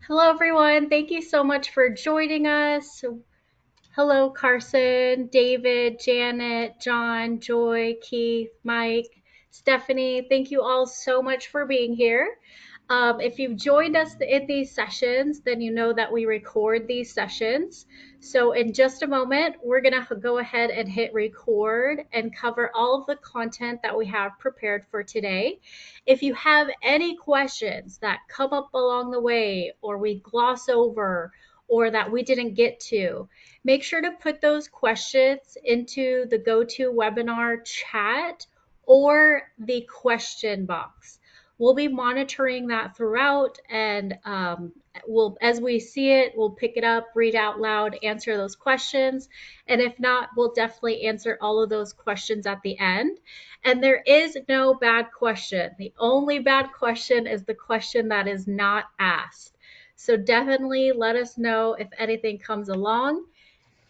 Hello, everyone. Thank you so much for joining us. Hello, Carson, David, Janet, John, Joy, Keith, Mike, Stephanie. Thank you all so much for being here. If you've joined us in these sessions, then you know that we record these sessions. So, in just a moment, we're going to go ahead and hit record and cover all of the content that we have prepared for today. If you have any questions that come up along the way, or we gloss over, or that we didn't get to, make sure to put those questions into the GoToWebinar chat or the question box. We'll be monitoring that throughout, and as we see it, we'll pick it up, read out loud, answer those questions. And if not, we'll definitely answer all of those questions at the end. And there is no bad question. The only bad question is the question that is not asked. So definitely let us know if anything comes along.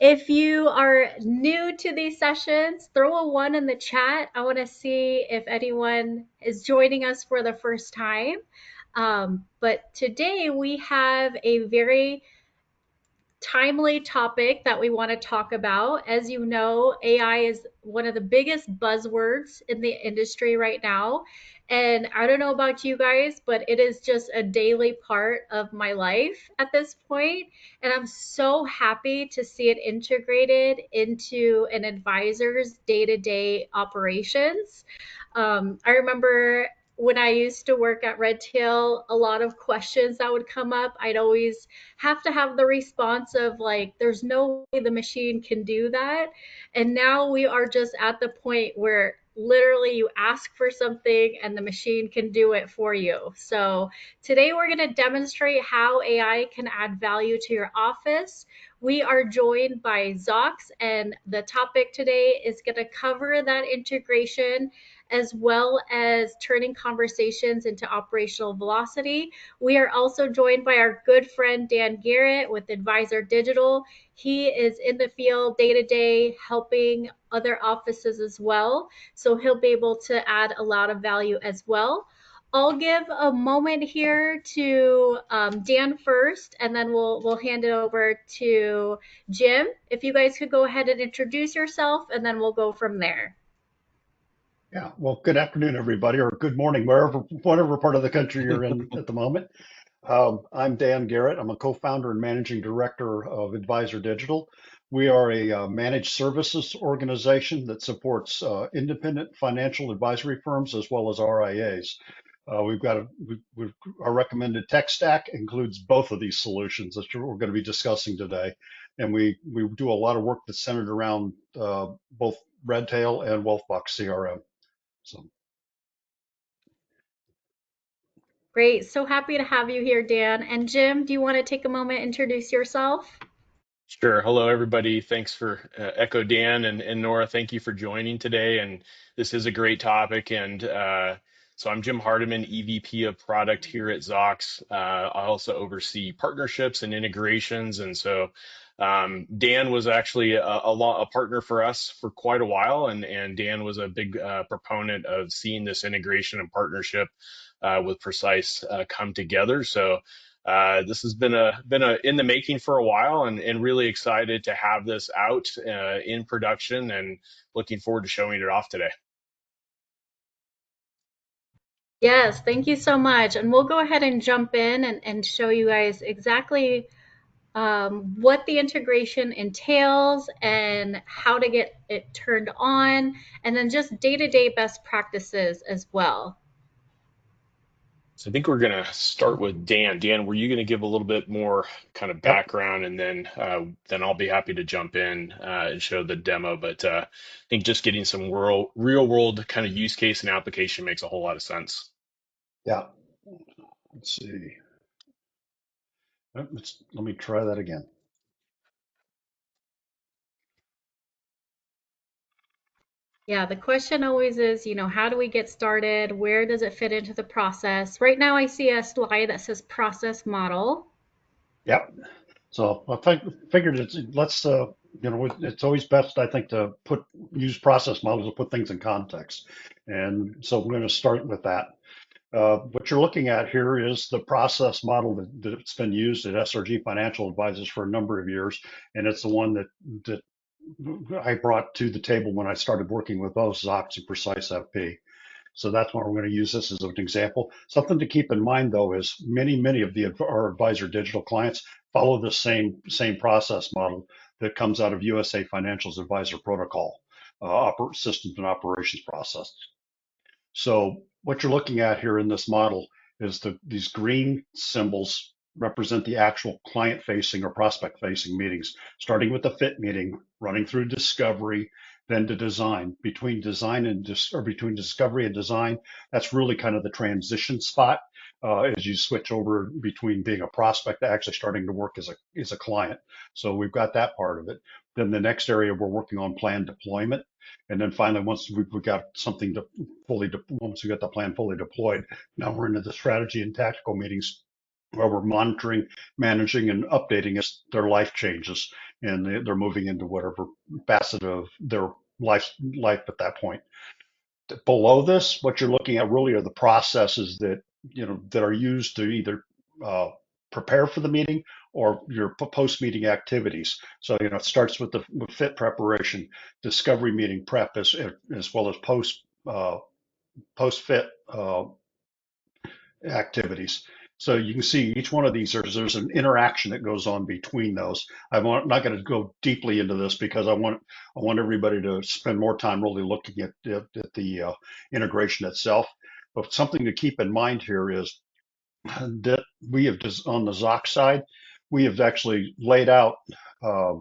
If you are new to these sessions, throw a one in the chat. I want to see if anyone is joining us for the first time. But today we have a very timely topic that we want to talk about. As you know, AI is one of the biggest buzzwords in the industry right now. And I don't know about you guys, but it is just a daily part of my life at this point. And I'm so happy to see it integrated into an advisor's day to day operations. I remember when I used to work at Redtail, a lot of questions that would come up, I'd always have to have the response of like, there's no way the machine can do that. And now we are just at the point where literally you ask for something and the machine can do it for you. So today we're going to demonstrate how AI can add value to your office. We are joined by Zocks, and the topic today is going to cover that integration as well as turning conversations into operational velocity. We are also joined by our good friend Dan Garrett with Advisor Digital. He is in the field day to day helping other offices as well. So he'll be able to add a lot of value as well. I'll give a moment here to Dan first, and then we'll hand it over to Jim. If you guys could go ahead and introduce yourself, and then we'll go from there. Yeah, well, good afternoon, everybody, or good morning, whatever part of the country you're in at the moment. I'm Dan Garrett. I'm a co-founder and managing director of Advisor Digital. We are a managed services organization that supports independent financial advisory firms as well as RIAs. We've got our recommended tech stack includes both of these solutions that we're going to be discussing today, and we do a lot of work that's centered around both Redtail and Wealthbox CRM. So, Great. So happy to have you here, Dan. And Jim, do you want to take a moment and introduce yourself? Sure. Hello, everybody. Thanks for Echo Dan and Nora. Thank you for joining today. And this is a great topic. And so I'm Jim Hardiman, EVP of Product here at Zocks. I also oversee partnerships and integrations. And so Dan was actually a partner for us for quite a while. And Dan was a big proponent of seeing this integration and partnership with Precise come together. So this has been in the making for a while, and really excited to have this out in production, and looking forward to showing it off today. Yes, thank you so much. And we'll go ahead and jump in and show you guys exactly what the integration entails and how to get it turned on, and then just day to day best practices as well. So I think we're going to start with Dan. Dan, were you going to give a little bit more kind of yep. background, and then I'll be happy to jump in and show the demo. But I think just getting some real world kind of use case and application makes a whole lot of sense. Yeah. Let's see. Let me try that again. Yeah, the question always is, how do we get started? Where does it fit into the process? Right now, I see a slide that says process model. Yep. So figured it's always best, I think, to use process models to put things in context. And so we're going to start with that. What you're looking at here is the process model that's been used at SRG Financial Advisors for a number of years, and it's the one that I brought to the table when I started working with both Zocks and PreciseFP. So that's why we're going to use this as an example. Something to keep in mind, though, is many of our advisor digital clients follow the same process model that comes out of USA Financial's advisor protocol, systems and operations process. So what you're looking at here in this model is these green symbols represent the actual client facing or prospect facing meetings, starting with the fit meeting, running through discovery, then to design. Between design and or between discovery and design, that's really kind of the transition spot as you switch over between being a prospect to actually starting to work as a client. So we've got that part of it. Then the next area we're working on plan deployment. And then finally, once we've got something to once we get the plan fully deployed, now we're into the strategy and tactical meetings where we're monitoring, managing, and updating as their life changes, and they're moving into whatever facet of their life at that point. Below this, what you're looking at really are the processes that are used to either uh, prepare for the meeting or your post-meeting activities. So it starts with with fit preparation, discovery meeting prep, as well as post-fit activities. So you can see each one of these, there's an interaction that goes on between those. I'm not going to go deeply into this because I want everybody to spend more time really looking at the integration itself. But something to keep in mind here is that we have on the Zoc side, we have actually laid out uh,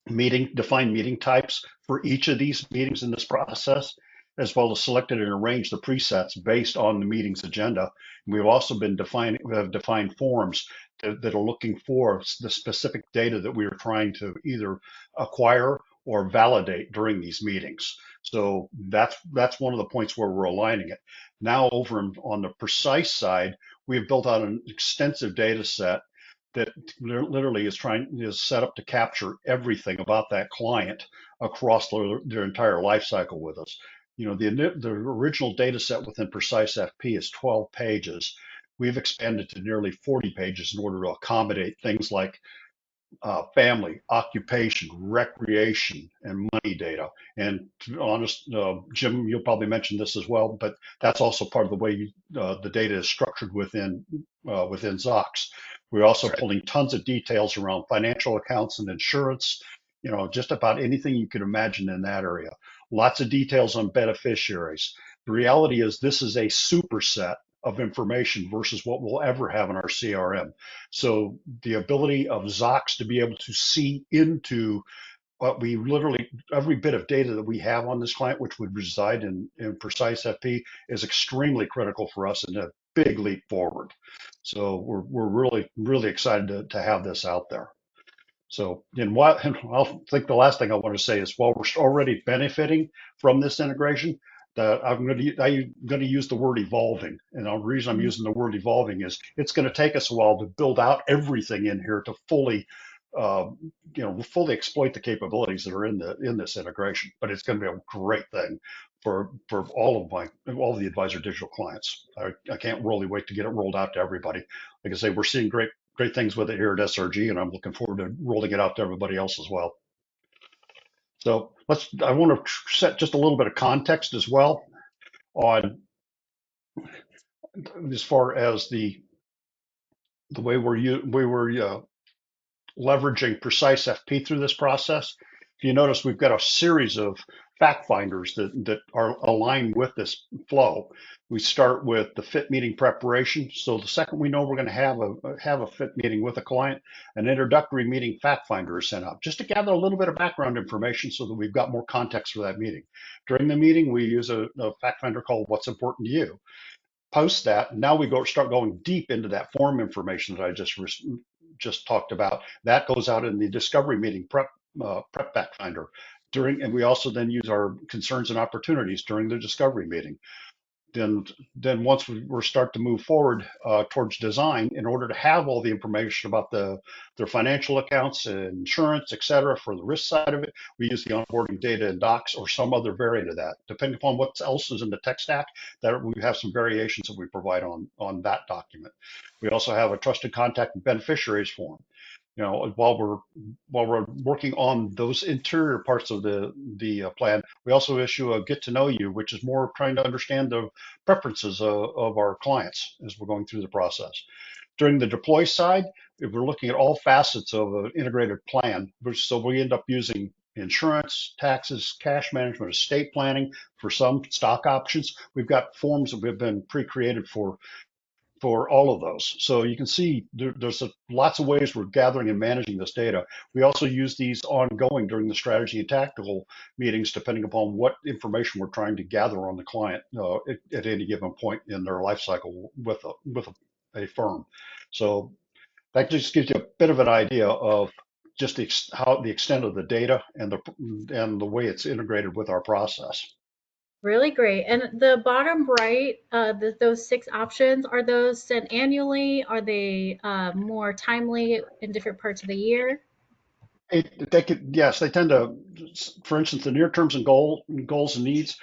defined meeting types for each of these meetings in this process, as well as selected and arranged the presets based on the meeting's agenda. And we've also we have defined forms that are looking for the specific data that we are trying to either acquire or validate during these meetings. So that's one of the points where we're aligning it. Now over on the precise side, we have built out an extensive data set that literally is set up to capture everything about that client across their entire life cycle with us. The original data set within PreciseFP is 12 pages. We've expanded to nearly 40 pages in order to accommodate things like family, occupation, recreation, and money data. And to be honest, Jim, you'll probably mention this as well, but that's also part of the way the data is structured within Zocks. We're also That's right. pulling tons of details around financial accounts and insurance, just about anything you could imagine in that area. Lots of details on beneficiaries. The reality is this is a superset of information versus what we'll ever have in our CRM. So the ability of Zocks to be able to see into what we literally, every bit of data that we have on this client, which would reside in PreciseFP, is extremely critical for us and a big leap forward. So we're really excited to have this out there. So, and I'll think the last thing I want to say is while we're already benefiting from this integration, that I'm going to use the word evolving. And the reason I'm using the word evolving is it's going to take us a while to build out everything in here to uh, fully exploit the capabilities that are in this integration. But it's going to be a great thing for all of the advisor digital clients. I can't really wait to get it rolled out to everybody. Like I say, we're seeing great things with it here at SRG, and I'm looking forward to rolling it out to everybody else as well. So I want to set just a little bit of context as well on as far as the way we were leveraging PreciseFP through this process. If you notice, we've got a series of fact finders that are aligned with this flow. We start with the fit meeting preparation. So the second we know we're going to have a fit meeting with a client, an introductory meeting fact finder is sent out just to gather a little bit of background information so that we've got more context for that meeting. During the meeting, we use a fact finder called What's Important to You. Post that, now we start going deep into that form information that I just talked about. That goes out in the discovery meeting prep fact finder and we also then use our concerns and opportunities during the discovery meeting. then once we're start to move forward towards design, in order to have all the information about their financial accounts, insurance, et cetera, for the risk side of it, we use the onboarding data in Docs or some other variant of that. Depending upon what else is in the tech stack, that we have some variations that we provide on that document. We also have a trusted contact and beneficiaries form. While we're working on those interior parts of the plan, we also issue a get to know you, which is more trying to understand the preferences of our clients as we're going through the process. During the deploy side, if we're looking at all facets of an integrated plan, so we end up using insurance, taxes, cash management, estate planning, for some stock options. We've got forms that have been pre-created for all of those. So you can see there's lots of ways we're gathering and managing this data. We also use these ongoing during the strategy and tactical meetings, depending upon what information we're trying to gather on the client at any given point in their life cycle with a firm. So that just gives you a bit of an idea of just how the extent of the data and the way it's integrated with our process. Really great. And the bottom right, those six options, are those sent annually? Are they more timely in different parts of the year? They could, yes, they tend to, for instance, the near terms and goals and needs,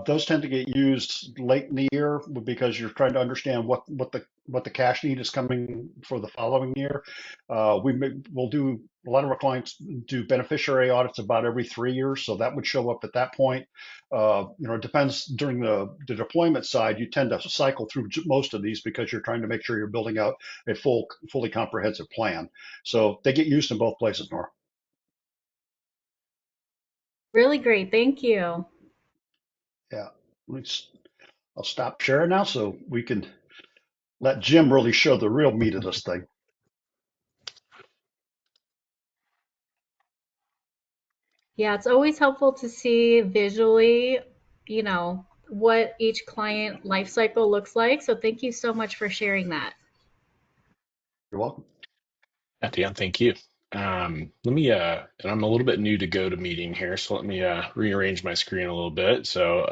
those tend to get used late in the year because you're trying to understand what the cash need is coming for the following year. We'll do, a lot of our clients do beneficiary audits about every 3 years, so that would show up at that point. It depends. During the deployment side, you tend to cycle through most of these because you're trying to make sure you're building out a fully comprehensive plan. So they get used in both places, Nora. Really great. Thank you. Yeah. I'll stop sharing now so we can let Jim really show the real meat of this thing. Yeah, it's always helpful to see visually, what each client life cycle looks like. So thank you so much for sharing that. You're welcome. Yeah, Dan, thank you. Let me, and I'm a little bit new to GoToMeeting here, so let me rearrange my screen a little bit. So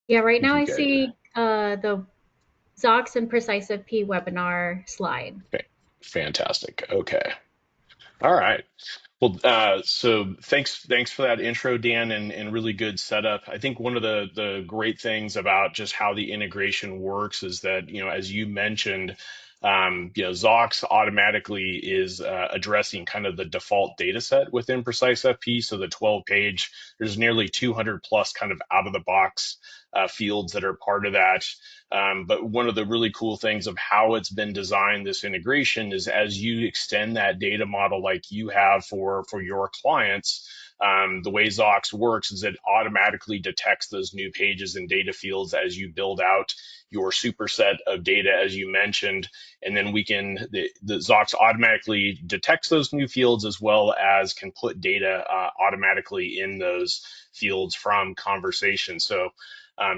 Yeah, right think now you I guys, see the Zocks and PreciseFP webinar slide. okay, fantastic. Okay. All right. Well, so thanks for that intro, Dan, and really good setup. I think one of the great things about just how the integration works is that, as you mentioned, Zocks automatically is addressing kind of the default data set within PreciseFP. So the 12-page, there's nearly 200 plus kind of out of the box fields that are part of that. But one of the really cool things of how it's been designed, this integration, is as you extend that data model like you have for your clients, the way Zocks works is it automatically detects those new pages and data fields as you build out your superset of data, as you mentioned, and then the Zocks automatically detects those new fields as well as can put data automatically in those fields from conversation. So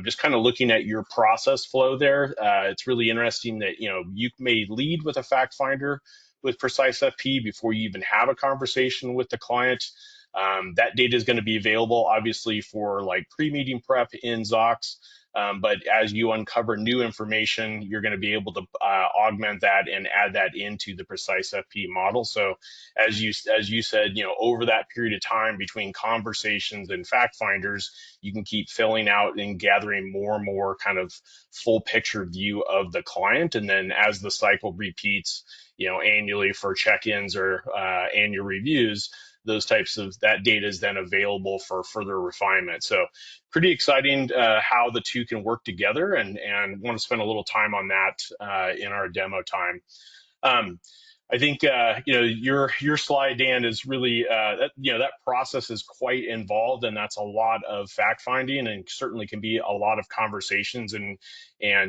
just kind of looking at your process flow there, it's really interesting that you may lead with a fact finder with PreciseFP before you even have a conversation with the client. That data is going to be available, obviously, for like pre-meeting prep in Zocks. But as you uncover new information, you're going to be able to augment that and add that into the PreciseFP model. So as you said, over that period of time between conversations and fact finders, you can keep filling out and gathering more and more kind of full picture view of the client. And then as the cycle repeats, annually for check-ins or annual reviews, those types of that data is then available for further refinement. So pretty exciting how the two can work together, and want to spend a little time on that in our demo time. I think your slide, Dan, is really that process is quite involved, and that's a lot of fact finding, and certainly can be a lot of conversations. And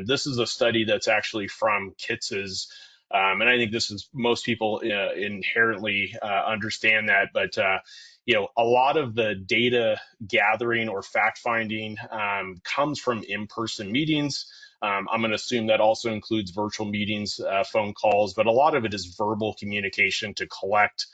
this is a study that's actually from Kitz's. And I think this is most people inherently understand that, but a lot of the data gathering or fact finding comes from in-person meetings. I'm going to assume that also includes virtual meetings, phone calls, but a lot of it is verbal communication to collect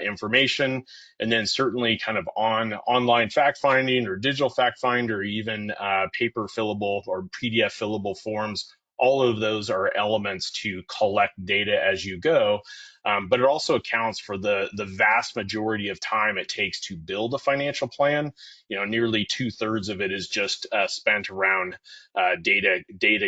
information, and then certainly kind of online fact finding or digital fact find or even paper fillable or PDF fillable forms. All of those are elements to collect data as you go. But it also accounts for the vast majority of time it takes to build a financial plan. Nearly 2/3 of it is just spent around data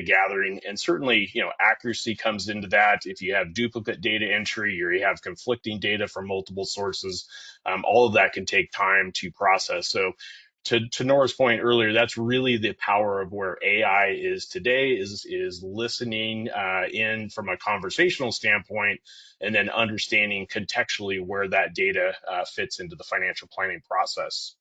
gathering, and certainly accuracy comes into that. If you have duplicate data entry or you have conflicting data from multiple sources, all of that can take time to process. So to Nora's point earlier, that's really the power of where AI is today, is listening in from a conversational standpoint, and then understanding contextually where that data fits into the financial planning process.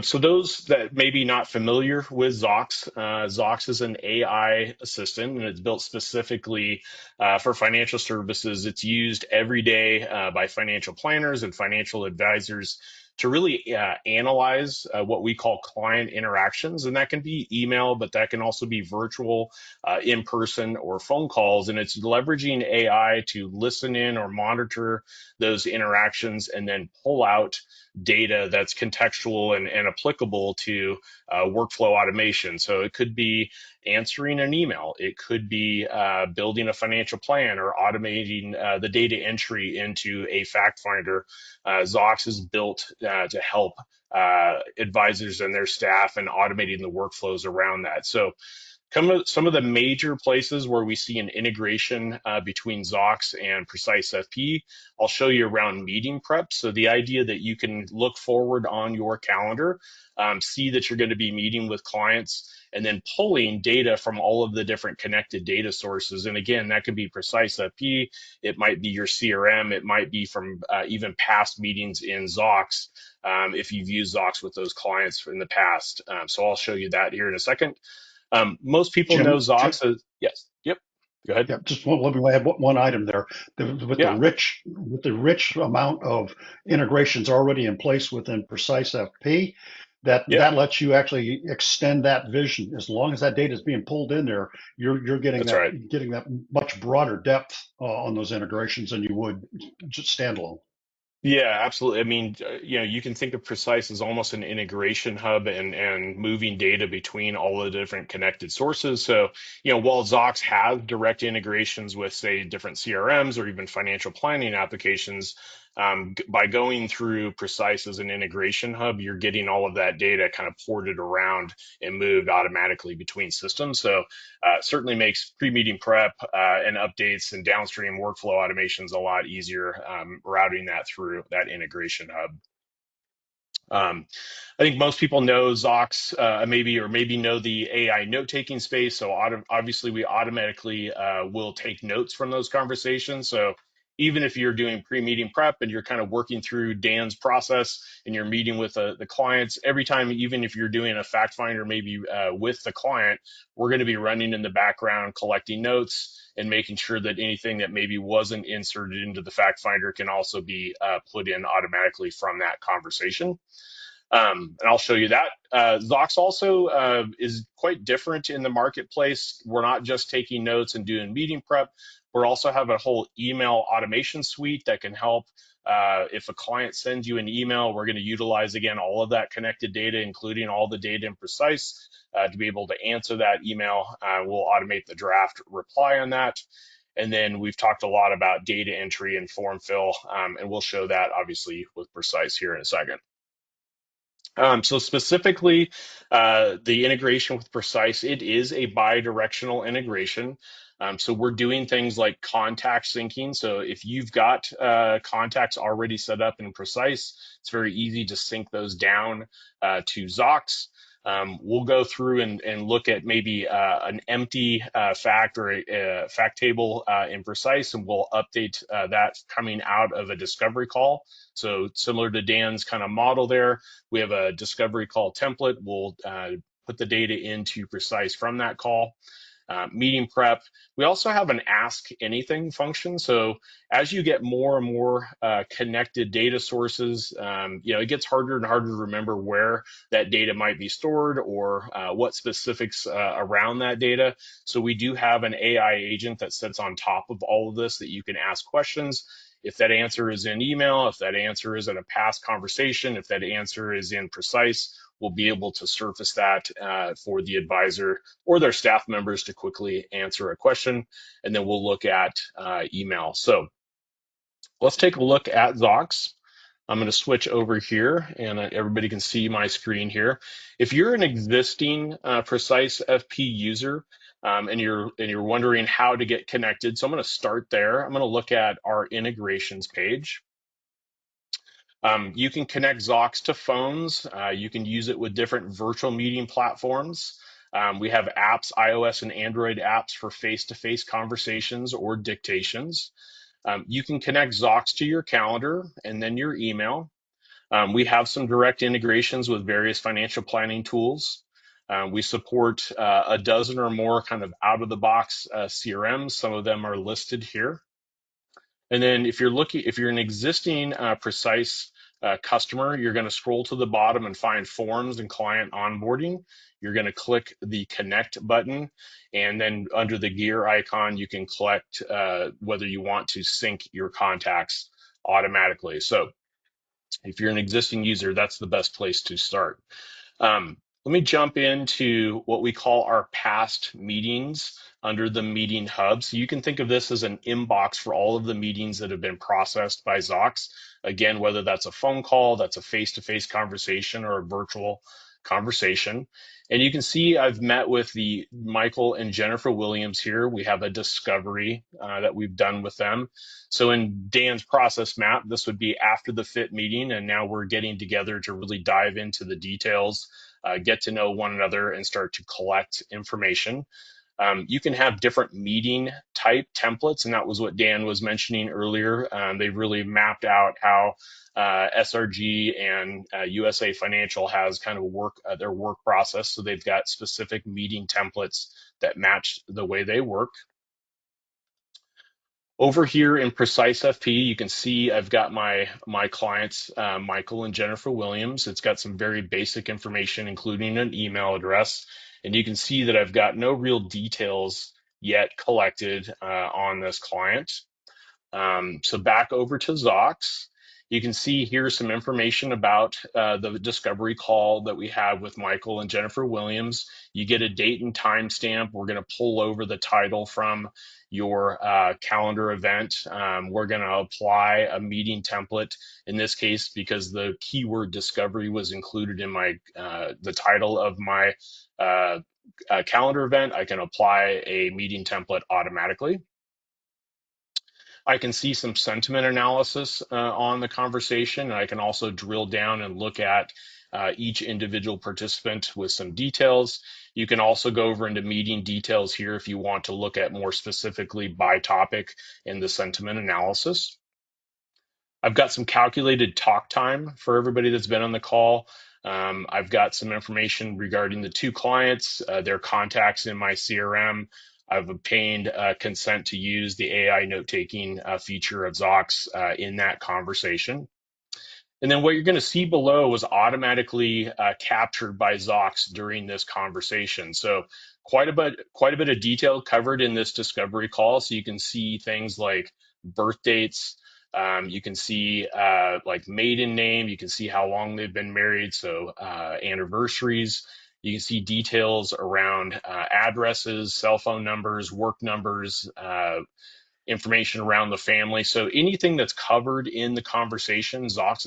So those that may be not familiar with Zocks, Zocks is an AI assistant, and it's built specifically for financial services. It's used every day by financial planners and financial advisors to really analyze what we call client interactions. And that can be email, but that can also be virtual, in person, or phone calls. And it's leveraging AI to listen in or monitor those interactions and then pull out data that's contextual and applicable to workflow automation. So it could be answering an email, it could be building a financial plan or automating the data entry into a fact finder. Zocks is built to help advisors and their staff and automating the workflows around that. So some of the major places where we see an integration between Zocks and PreciseFP, I'll show you around meeting prep. So the idea that you can look forward on your calendar, see that you're going to be meeting with clients, and then pulling data from all of the different connected data sources. And again, that could be PreciseFP, it might be your CRM, it might be from even past meetings in Zocks, if you've used Zocks with those clients in the past. So I'll show you that here in a second. Most people know Jim, Zocks as, yes, yep, go ahead. yeah, just let me add one item there. With Yeah, the rich amount of integrations already in place within PreciseFP, yeah, that lets you actually extend that vision. As long as that data is being pulled in there, you're that's right. getting that much broader depth on those integrations than you would just standalone. Yeah, absolutely. I mean, you can think of Precise as almost an integration hub and moving data between all the different connected sources. So, while Zocks has direct integrations with, say, different CRMs or even financial planning applications, by going through Precise as an integration hub, you're getting all of that data kind of ported around and moved automatically between systems. So, certainly makes pre-meeting prep and updates and downstream workflow automations a lot easier, routing that through that integration hub. I think most people know Zocks, maybe know the AI note-taking space. So obviously, we automatically will take notes from those conversations. So even if you're doing pre-meeting prep and you're kind of working through Dan's process and you're meeting with the clients, every time, even if you're doing a fact finder maybe with the client, we're going to be running in the background, collecting notes and making sure that anything that maybe wasn't inserted into the fact finder can also be put in automatically from that conversation. And I'll show you that. Zocks also is quite different in the marketplace. We're not just taking notes and doing meeting prep. We also have a whole email automation suite that can help. If a client sends you an email, we're going to utilize, again, all of that connected data, including all the data in Precise, to be able to answer that email. We'll automate the draft reply on that. And then we've talked a lot about data entry and form fill, and we'll show that obviously with Precise here in a second. So specifically, the integration with Precise, it is a bi-directional integration. So we're doing things like contact syncing. So if you've got contacts already set up in Precise, it's very easy to sync those down to Zocks. We'll go through and look at maybe an empty fact or a fact table in Precise, and we'll update that coming out of a discovery call. So similar to Dan's kind of model there, we have a discovery call template. We'll put the data into Precise from that call. Meeting prep. We also have an ask anything function. So as you get more and more connected data sources, it gets harder and harder to remember where that data might be stored or what specifics around that data. So we do have an AI agent that sits on top of all of this that you can ask questions. If that answer is in email, if that answer is in a past conversation, if that answer is in Precise, we'll be able to surface that for the advisor or their staff members to quickly answer a question. And then we'll look at email. So let's take a look at Zocks. I'm going to switch over here and everybody can see my screen here. If you're an existing PreciseFP user and you're wondering how to get connected, so I'm going to start there. I'm going to look at our integrations page. You can connect Zocks to phones. You can use it with different virtual meeting platforms. We have apps, iOS and Android apps for face-to-face conversations or dictations. You can connect Zocks to your calendar and then your email. We have some direct integrations with various financial planning tools. We support a dozen or more kind of out-of-the-box CRMs. Some of them are listed here. And then if you're an existing Precise customer, you're going to scroll to the bottom and find forms and client onboarding. You're going to click the connect button, and then under the gear icon, you can select whether you want to sync your contacts automatically. So if you're an existing user, that's the best place to start. Let me jump into what we call our past meetings under the meeting hub. So you can think of this as an inbox for all of the meetings that have been processed by Zocks. Again, whether that's a phone call, that's a face-to-face conversation, or a virtual conversation. And you can see I've met with the Michael and Jennifer Williams here. We have a discovery that we've done with them. So in Dan's process map, this would be after the FIT meeting, and now we're getting together to really dive into the details, get to know one another, and start to collect information. You can have different meeting type templates, and that was what Dan was mentioning earlier. They really mapped out how SRG and USA Financial has kind of their work process. So they've got specific meeting templates that match the way they work. Over here in PreciseFP, you can see I've got my clients, Michael and Jennifer Williams. It's got some very basic information, including an email address. And you can see that I've got no real details yet collected on this client. So back over to Zocks. You can see here some information about the discovery call that we had with Michael and Jennifer Williams. You get a date and time stamp. We're going to pull over the title from your calendar event. We're going to apply a meeting template in this case because the keyword discovery was included in my the title of my calendar event. I can apply a meeting template automatically. I can see some sentiment analysis on the conversation. And I can also drill down and look at each individual participant with some details. You can also go over into meeting details here if you want to look at more specifically by topic in the sentiment analysis. I've got some calculated talk time for everybody that's been on the call. I've got some information regarding the two clients, their contacts in my CRM. I've obtained consent to use the AI note-taking feature of Zocks in that conversation. And then what you're going to see below was automatically captured by Zocks during this conversation. So quite a bit of detail covered in this discovery call. So you can see things like birth dates. You can see like maiden name. You can see how long they've been married. So anniversaries. You can see details around addresses, cell phone numbers, work numbers, information around the family. So anything that's covered in the conversation, Zocks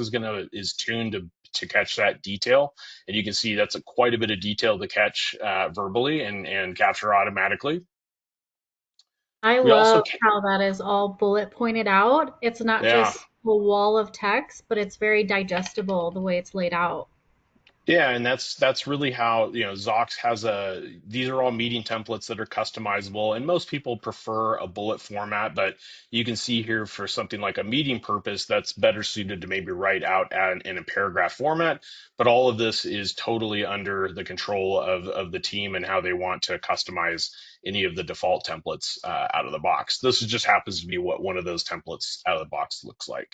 is tuned to catch that detail. And you can see that's quite a bit of detail to catch verbally and capture automatically. I We also, love how that is all bullet pointed out. It's not yeah. just a wall of text, but it's very digestible the way it's laid out. Yeah, and that's really how, Zocks has these are all meeting templates that are customizable, and most people prefer a bullet format, but you can see here for something like a meeting purpose, that's better suited to maybe write out in a paragraph format. But all of this is totally under the control of the team and how they want to customize any of the default templates out of the box. This just happens to be what one of those templates out of the box looks like.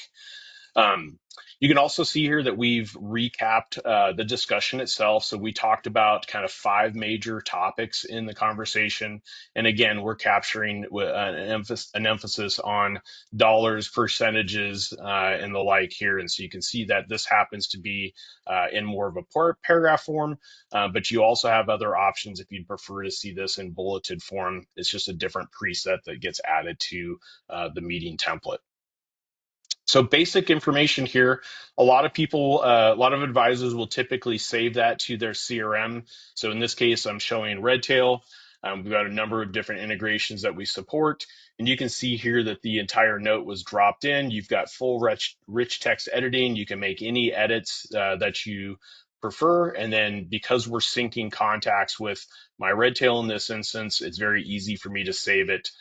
Um, you can also see here that we've recapped the discussion itself. So we talked about kind of 5 major topics in the conversation. And again, we're capturing an emphasis on dollars, percentages, and the like here. And so you can see that this happens to be in more of a paragraph form, but you also have other options if you'd prefer to see this in bulleted form. It's just a different preset that gets added to the meeting template. So basic information here. A lot of people, a lot of advisors will typically save that to their CRM. So in this case, I'm showing Redtail. We've got a number of different integrations that we support. And you can see here that the entire note was dropped in. You've got full rich text editing. You can make any edits that you prefer. And then because we're syncing contacts with my Redtail in this instance, it's very easy for me to save it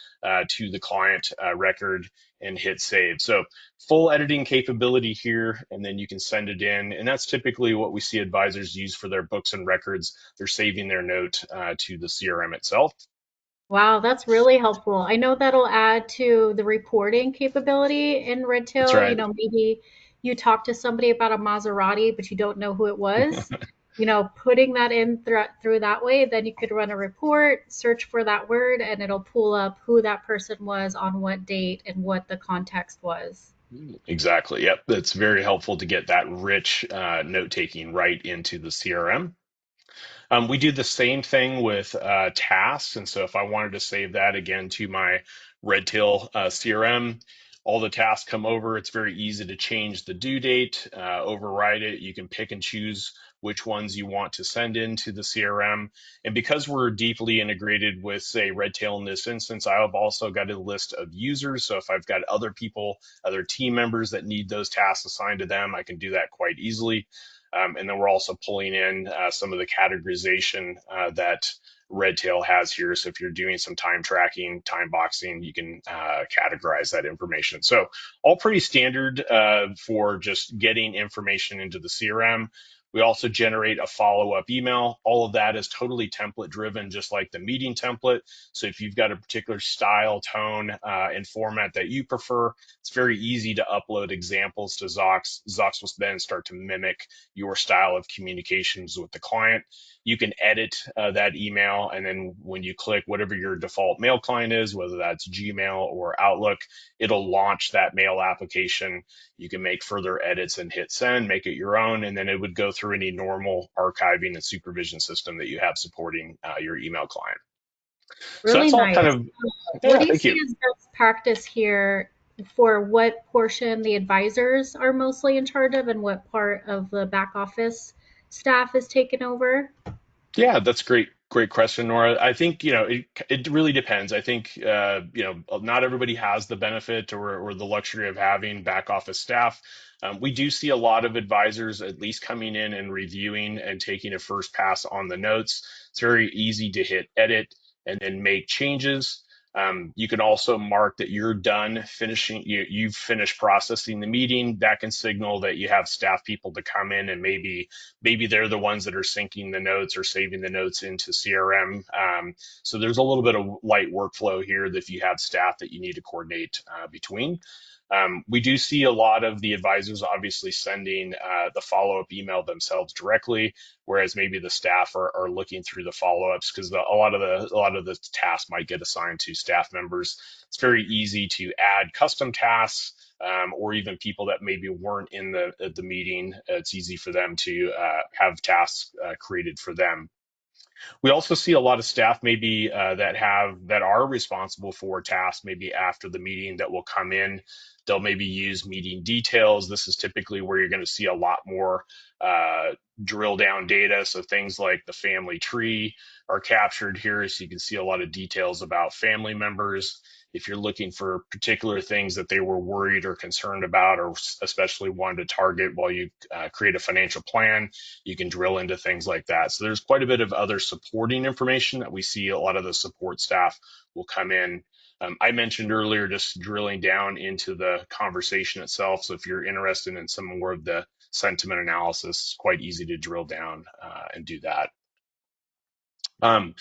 to the client record and hit save. So full editing capability here, and then you can send it in. And that's typically what we see advisors use for their books and records. They're saving their note to the CRM itself. Wow, that's really helpful. I know that'll add to the reporting capability in That's Redtail. right. Maybe you talk to somebody about a Maserati, but you don't know who it was. Putting that in through that way, then you could run a report, search for that word, and it'll pull up who that person was on what date and what the context was. Exactly. Yep. That's very helpful to get that rich note taking right into the CRM. We do the same thing with tasks. And so if I wanted to save that again to my Redtail CRM, all the tasks come over. It's very easy to change the due date, override it. You can pick and choose which ones you want to send into the CRM. And because we're deeply integrated with, say, Redtail in this instance, I have also got a list of users. So if I've got other people, other team members that need those tasks assigned to them, I can do that quite easily. And then we're also pulling in some of the categorization that Redtail has here. So if you're doing some time tracking, time boxing, you can categorize that information. So all pretty standard for just getting information into the CRM. We also generate a follow-up email. All of that is totally template driven, just like the meeting template. So if you've got a particular style, tone, and format that you prefer, it's very easy to upload examples to Zocks. Zocks will then start to mimic your style of communications with the client. You can edit that email, and then when you click whatever your default mail client is, whether that's Gmail or Outlook, it'll launch that mail application. You can make further edits and hit send, make it your own, and then it would go through any normal archiving and supervision system that you have supporting your email client. So Really that's all kind nice. of, What yeah, do you thank see you. as best practice here for what portion the advisors are mostly in charge of and what part of the back office staff is taken over? Yeah, that's great. Great question, Nora. I think, it really depends. I think, not everybody has the benefit or the luxury of having back office staff. We do see a lot of advisors at least coming in and reviewing and taking a first pass on the notes. It's very easy to hit edit and then make changes. You can also mark that you're done finishing, you've finished processing the meeting. That can signal that you have staff people to come in and maybe they're the ones that are syncing the notes or saving the notes into CRM. So there's a little bit of light workflow here that if you have staff that you need to coordinate between. We do see a lot of the advisors obviously sending the follow-up email themselves directly, whereas maybe the staff are looking through the follow-ups because a lot of the tasks might get assigned to staff members. It's very easy to add custom tasks or even people that maybe weren't in the meeting. It's easy for them to have tasks created for them. We also see a lot of staff maybe that are responsible for tasks maybe after the meeting that will come in. They'll maybe use meeting details. This is typically where you're going to see a lot more drill down data. So things like the family tree are captured here. So you can see a lot of details about family members. If you're looking for particular things that they were worried or concerned about, or especially wanted to target while you create a financial plan, you can drill into things like that. So there's quite a bit of other supporting information that we see a lot of the support staff will come in. I mentioned earlier just drilling down into the conversation itself. So if you're interested in some more of the sentiment analysis, it's quite easy to drill down and do that. Let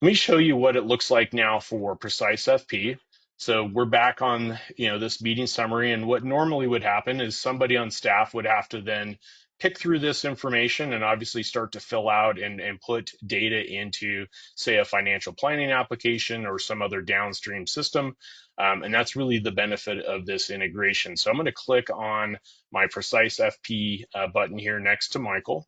me show you what it looks like now for PreciseFP. So we're back on, this meeting summary, and what normally would happen is somebody on staff would have to then pick through this information and obviously start to fill out and put data into, say, a financial planning application or some other downstream system. And that's really the benefit of this integration. So I'm going to click on my PreciseFP button here next to Michael.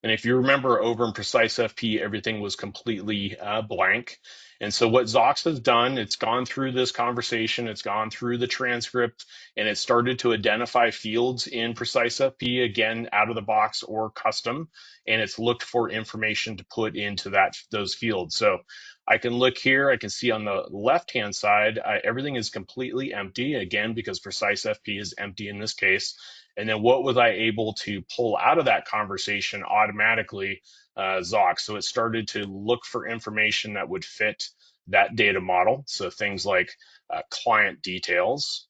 And if you remember over in PreciseFP, everything was completely blank. And so what Zocks has done, it's gone through this conversation, it's gone through the transcript, and it started to identify fields in PreciseFP, again, out of the box or custom, and it's looked for information to put into those fields. So I can look here, I can see on the left-hand side, everything is completely empty, again, because PreciseFP is empty in this case. And then what was I able to pull out of that conversation automatically? Zocks. So it started to look for information that would fit that data model. So things like client details.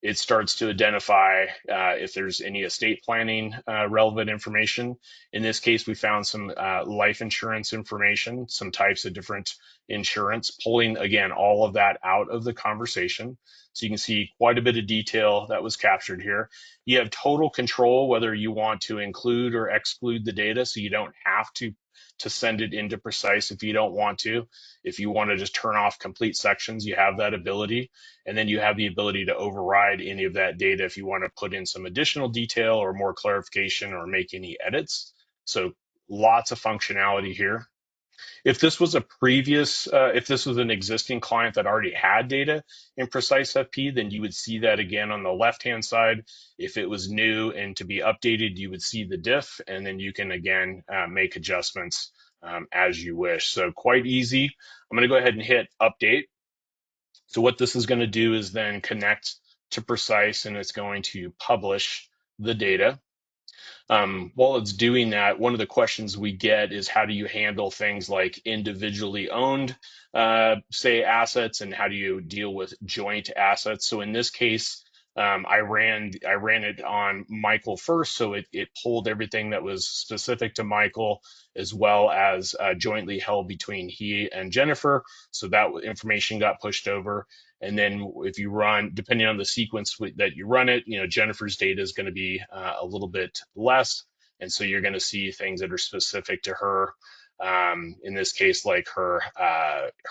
It starts to identify if there's any estate planning relevant information. In this case, we found some life insurance information, some types of different insurance, pulling, again, all of that out of the conversation. So you can see quite a bit of detail that was captured here. You have total control whether you want to include or exclude the data, so you don't have to send it into Precise if you don't want to. If you want to just turn off complete sections, you have that ability. And then you have the ability to override any of that data if you want to put in some additional detail or more clarification or make any edits. So lots of functionality here. If this was if this was an existing client that already had data in PreciseFP, then you would see that again on the left-hand side. If it was new and to be updated, you would see the diff, and then you can again make adjustments as you wish. So quite easy. I'm going to go ahead and hit update. So what this is going to do is then connect to Precise, and it's going to publish the data. While it's doing that, one of the questions we get is how do you handle things like individually owned, say, assets, and how do you deal with joint assets? So in this case, I ran it on Michael first, so it pulled everything that was specific to Michael as well as jointly held between he and Jennifer. So that information got pushed over. And then if you run, depending on the sequence that you run it, Jennifer's data is going to be a little bit less. And so you're going to see things that are specific to her, in this case, like her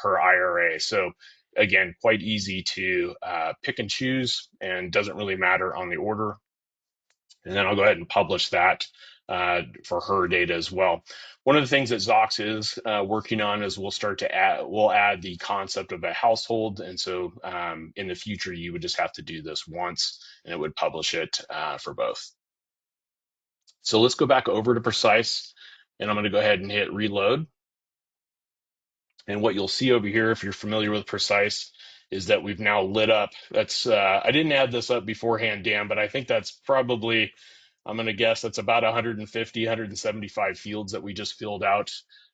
IRA. So again, quite easy to pick and choose, and doesn't really matter on the order. And then I'll go ahead and publish that for her data as well. One of the things that Zocks is working on is we'll add the concept of a household. And so in the future, you would just have to do this once and it would publish it for both. So let's go back over to Precise, and I'm going to go ahead and hit reload. And what you'll see over here, if you're familiar with Precise, is that we've now lit up. That's I didn't add this up beforehand, Dan, but I think that's probably, I'm going to guess that's about 150, 175 fields that we just filled out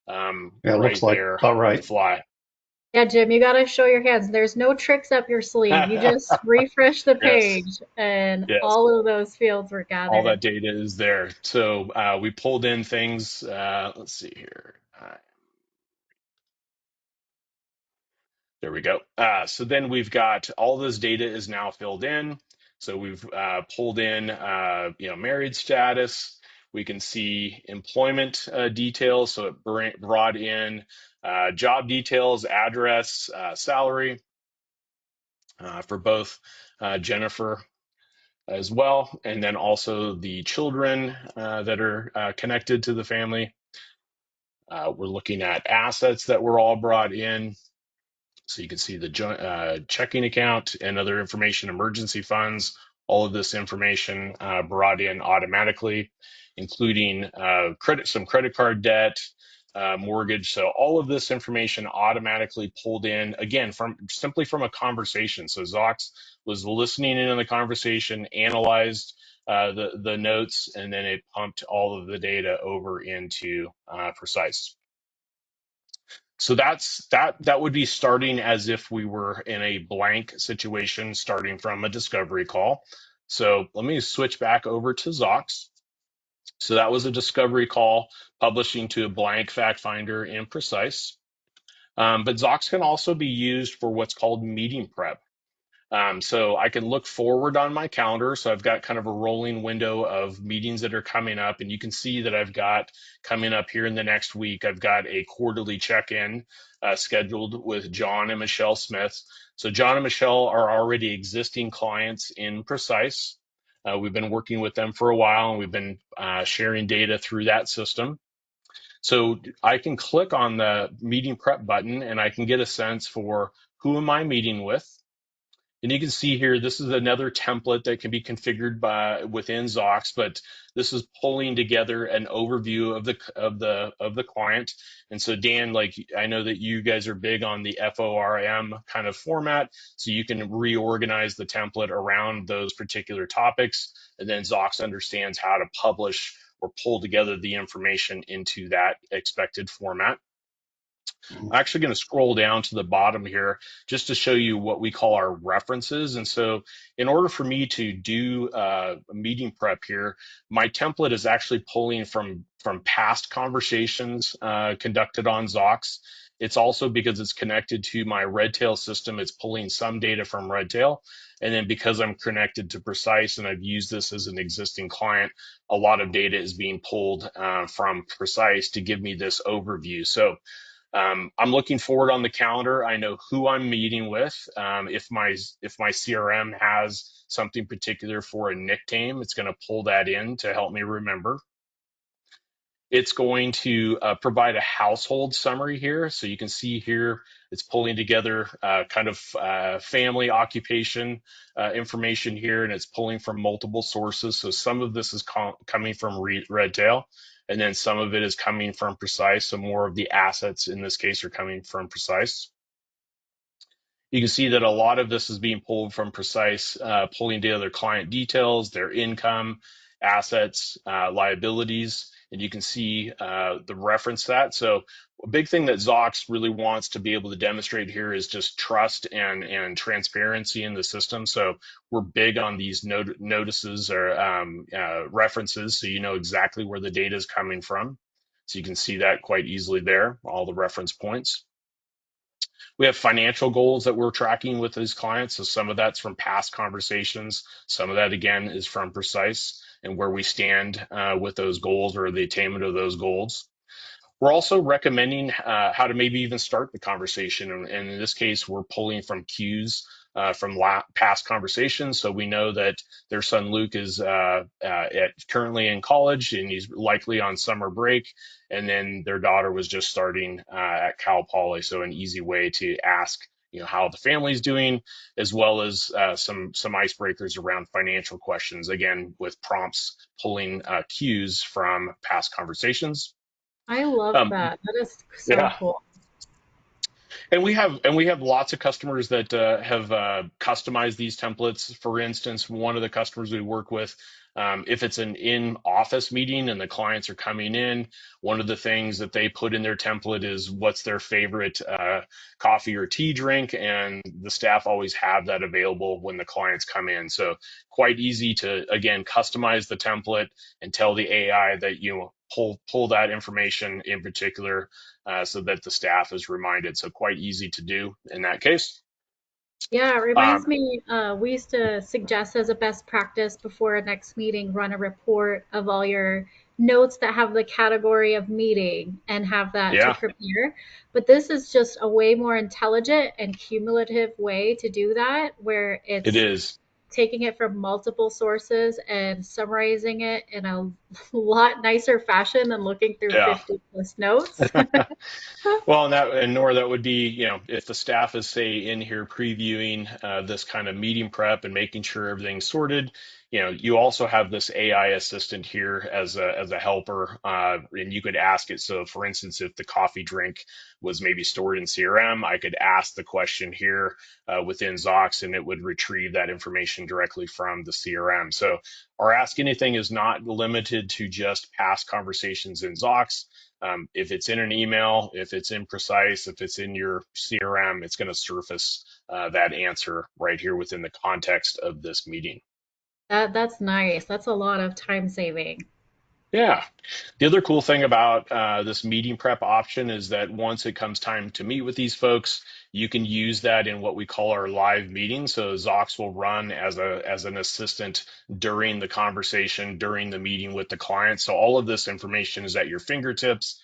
Yeah, it looks right like there about on the right. fly. Yeah, Jim, you got to show your hands. There's no tricks up your sleeve. You just refresh the Yes, page, and yes. all of those fields were All gathered. that data is there. So we pulled in things. Let's see here. There we go. So then we've got all this data is now filled in. So we've pulled in, married status. We can see employment details. So it brought in job details, address, salary for both Jennifer as well, and then also the children that are connected to the family. We're looking at assets that were all brought in. So you can see the checking account and other information, emergency funds, all of this information brought in automatically, including some credit card debt, mortgage. So all of this information automatically pulled in, again, simply from a conversation. So Zocks was listening in on the conversation, analyzed the notes, and then it pumped all of the data over into Precise. So that would be starting as if we were in a blank situation, starting from a discovery call. So let me switch back over to Zocks. So that was a discovery call, publishing to a blank fact finder in Precise. But Zocks can also be used for what's called meeting prep. So I can look forward on my calendar. So I've got kind of a rolling window of meetings that are coming up, and you can see that I've got coming up here in the next week, I've got a quarterly check-in scheduled with John and Michelle Smith. So John and Michelle are already existing clients in Precise. We've been working with them for a while, and we've been sharing data through that system. So I can click on the meeting prep button, and I can get a sense for who am I meeting with. And you can see here, this is another template that can be configured by within Zocks, but this is pulling together an overview of the client. And so Dan, like I know that you guys are big on the FORM kind of format, so you can reorganize the template around those particular topics. And then Zocks understands how to publish or pull together the information into that expected format. I'm actually going to scroll down to the bottom here just to show you what we call our references. And so in order for me to do meeting prep here, my template is actually pulling from past conversations conducted on Zocks. It's also because it's connected to my Redtail system, it's pulling some data from Redtail. And then because I'm connected to Precise and I've used this as an existing client, a lot of data is being pulled from Precise to give me this overview. So I'm looking forward on the calendar. I know who I'm meeting with. If my CRM has something particular for a nickname, it's going to pull that in to help me remember. It's going to provide a household summary here. So you can see here, it's pulling together kind of family occupation information here, and it's pulling from multiple sources. So some of this is coming from Redtail, and then some of it is coming from Precise. So more of the assets in this case are coming from Precise. You can see that a lot of this is being pulled from Precise, pulling together client details, their income, assets, liabilities, and you can see the reference that. So a big thing that Zocks really wants to be able to demonstrate here is just trust and transparency in the system. So we're big on these notices or references, so you know exactly where the data is coming from. So you can see that quite easily there, all the reference points. We have financial goals that we're tracking with these clients. So some of that's from past conversations. Some of that, again, is from Precise and where we stand with those goals or the attainment of those goals. We're also recommending how to maybe even start the conversation. And in this case, we're pulling from cues from past conversations. So we know that their son Luke is currently in college and he's likely on summer break. And then their daughter was just starting at Cal Poly. So an easy way to ask, how the family's doing, as well as some icebreakers around financial questions. Again, with prompts pulling cues from past conversations. I love Um, that. That is so yeah, cool. and we have lots of customers that have customized these templates. For instance, one of the customers we work with, if it's an in-office meeting and the clients are coming in, one of the things that they put in their template is what's their favorite coffee or tea drink, and the staff always have that available when the clients come in. So quite easy to, again, customize the template and tell the AI that pull that information in particular so that the staff is reminded. So quite easy to do in that case. Yeah, it reminds Um, me, we used to suggest as a best practice before a next meeting, run a report of all your notes that have the category of meeting and have that to yeah, prepare. But this is just a way more intelligent and cumulative way to do that, where it it's is. taking it from multiple sources and summarizing it in a lot nicer fashion than looking through Yeah. 50 plus notes. Well, and Nora, that would be, if the staff is, say, in here previewing this kind of meeting prep and making sure everything's sorted, you also have this AI assistant here as a helper, and you could ask it. So, for instance, if the coffee drink was maybe stored in CRM, I could ask the question here within Zocks, and it would retrieve that information directly from the CRM. So, our Ask Anything is not limited to just past conversations in Zocks. If it's in an email, if it's in Precise, if it's in your CRM, it's going to surface that answer right here within the context of this meeting. That's nice. That's a lot of time saving. Yeah. The other cool thing about this meeting prep option is that once it comes time to meet with these folks, you can use that in what we call our live meeting. So Zocks will run as an assistant during the conversation, during the meeting with the client. So all of this information is at your fingertips.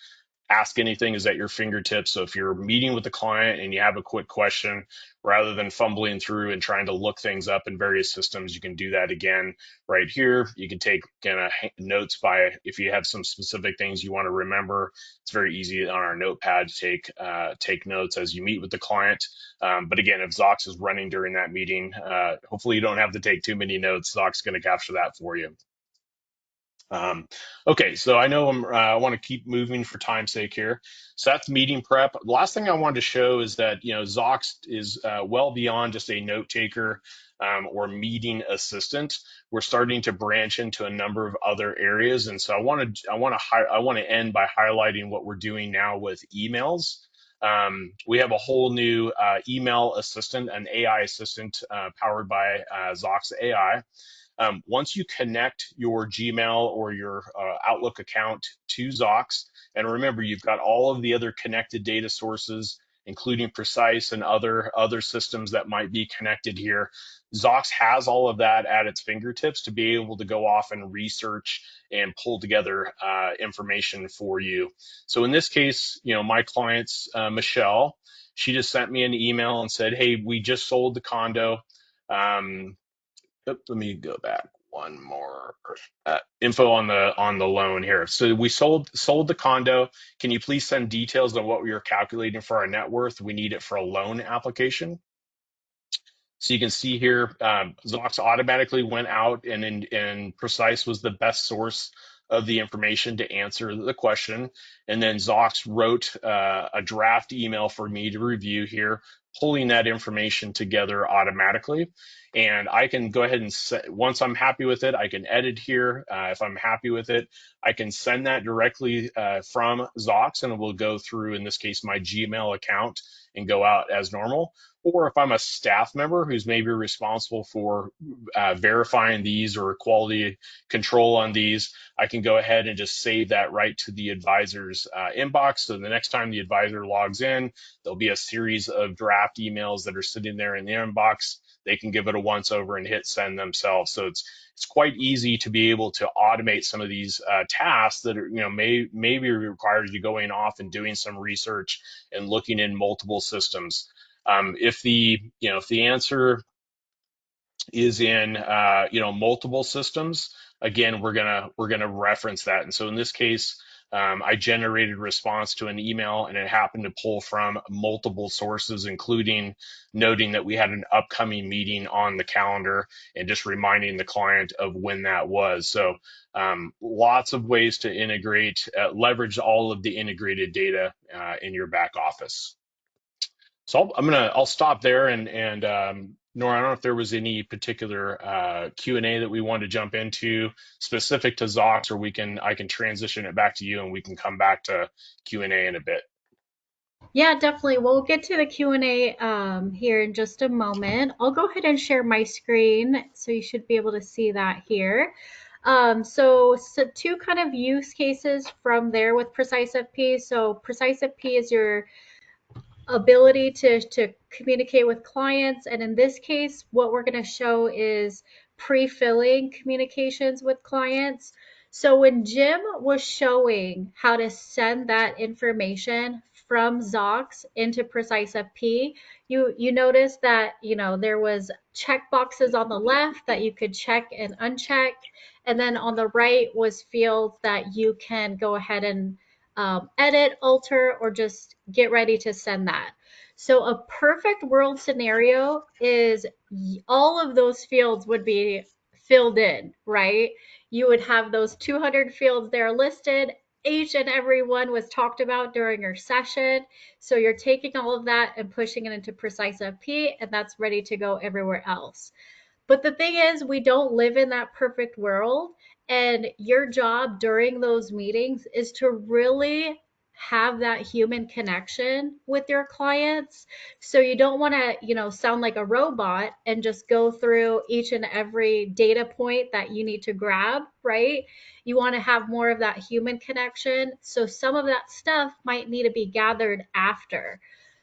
Ask anything is at your fingertips. So if you're meeting with the client and you have a quick question, rather than fumbling through and trying to look things up in various systems, you can do that again right here. You can take kind of notes by if you have some specific things you want to remember. It's very easy on our notepad to take notes as you meet with the client. But again, if Zocks is running during that meeting, hopefully you don't have to take too many notes. Zocks is going to capture that for you. Okay, so I know I want to keep moving for time's sake here. So that's meeting prep. The last thing I wanted to show is that Zocks is well beyond just a note taker or meeting assistant. We're starting to branch into a number of other areas, and so I want to end by highlighting what we're doing now with emails. We have a whole new email assistant, an AI assistant powered by Zocks AI. Once you connect your Gmail or your Outlook account to Zocks, and remember, you've got all of the other connected data sources, including Precise and other systems that might be connected here. Zocks has all of that at its fingertips to be able to go off and research and pull together information for you. So in this case, my client's Michelle. She just sent me an email and said, "Hey, we just sold the condo." Um, Let me go back one more. Info on the loan here. So we sold the condo. Can you please send details on what we are calculating for our net worth? We need it for a loan application. So you can see here, Zocks automatically went out and Precise was the best source of the information to answer the question. And then Zocks wrote a draft email for me to review here, pulling that information together automatically. And I can go ahead and once I'm happy with it, I can edit here. If I'm happy with it, I can send that directly from Zocks and it will go through, in this case, my Gmail account and go out as normal. Or if I'm a staff member who's maybe responsible for verifying these or quality control on these, I can go ahead and just save that right to the advisor's inbox. So the next time the advisor logs in, there'll be a series of draft emails that are sitting there in the inbox. They can give it a once over and hit send themselves. So it's quite easy to be able to automate some of these tasks that are, maybe requires you going off and doing some research and looking in multiple systems. If the answer is in multiple systems, again we're gonna reference that. And so in this case, I generated response to an email and it happened to pull from multiple sources, including noting that we had an upcoming meeting on the calendar and just reminding the client of when that was. So lots of ways to integrate, leverage all of the integrated data in your back office. So I'll stop there and Nora, I don't know if there was any particular Q&A that we want to jump into specific to Zocks, or I can transition it back to you and we can come back to Q&A in a bit. Yeah, definitely. We'll get to the Q&A here in just a moment. I'll go ahead and share my screen, so you should be able to see that here. So two kind of use cases from there with PreciseFP. So PreciseFP is your ability to communicate with clients. And in this case, what we're going to show is pre-filling communications with clients. So when Jim was showing how to send that information from Zocks into PreciseFP, you notice that there was check boxes on the left that you could check and uncheck, and then on the right was fields that you can go ahead and edit, alter, or just get ready to send that. So a perfect world scenario is all of those fields would be filled in, right? You would have those 200 fields there listed. Each and every one was talked about during your session. So you're taking all of that and pushing it into PreciseFP, and that's ready to go everywhere else. But the thing is, we don't live in that perfect world. And your job during those meetings is to really have that human connection with your clients. So you don't want to, sound like a robot and just go through each and every data point that you need to grab, right? You want to have more of that human connection. So some of that stuff might need to be gathered after.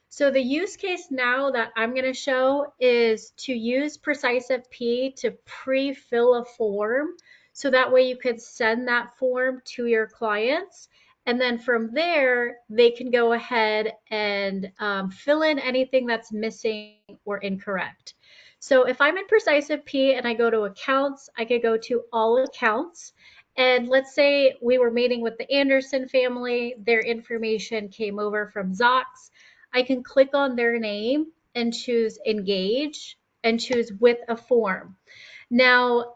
So the use case now that I'm going to show is to use PreciseFP to pre-fill a form. So that way you could send that form to your clients. And then from there, they can go ahead and fill in anything that's missing or incorrect. So if I'm in PreciseFP and I go to accounts, I could go to all accounts. And let's say we were meeting with the Anderson family, their information came over from Zocks. I can click on their name and choose engage and choose with a form. Now,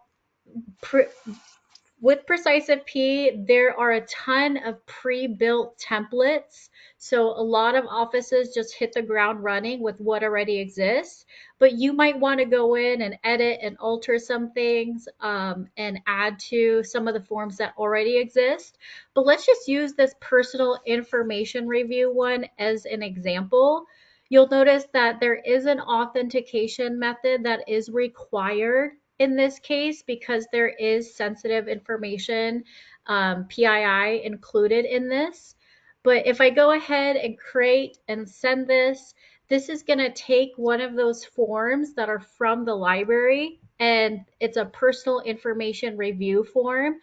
with PreciseFP, there are a ton of pre-built templates. So a lot of offices just hit the ground running with what already exists. But you might want to go in and edit and alter some things and add to some of the forms that already exist. But let's just use this personal information review one as an example. You'll notice that there is an authentication method that is required in this case because there is sensitive information, PII included in this. But if I go ahead and create and send this, this is going to take one of those forms that are from the library, and it's a personal information review form.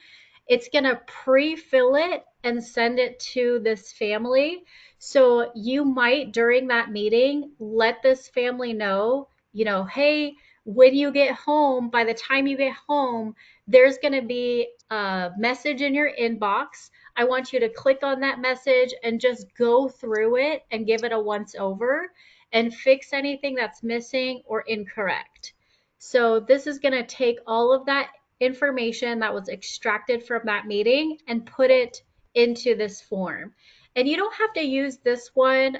It's going to pre-fill it and send it to this family. So you might, during that meeting, let this family know, hey, when you get home, by the time you get home, there's going to be a message in your inbox. I want you to click on that message and just go through it and give it a once over and fix anything that's missing or incorrect. So this is going to take all of that information that was extracted from that meeting and put it into this form. And you don't have to use this one.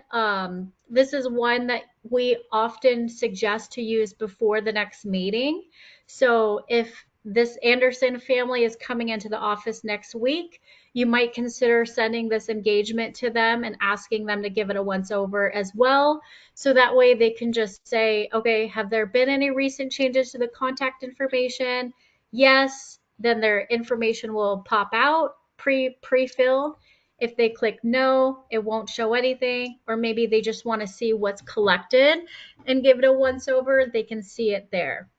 This is one that we often suggest to use before the next meeting. So if this Anderson family is coming into the office next week, you might consider sending this engagement to them and asking them to give it a once over as well. So that way they can just say, okay, have there been any recent changes to the contact information? Yes, then their information will pop out pre-filled. If they click no, it won't show anything, or maybe they just want to see what's collected and give it a once over, they can see it there.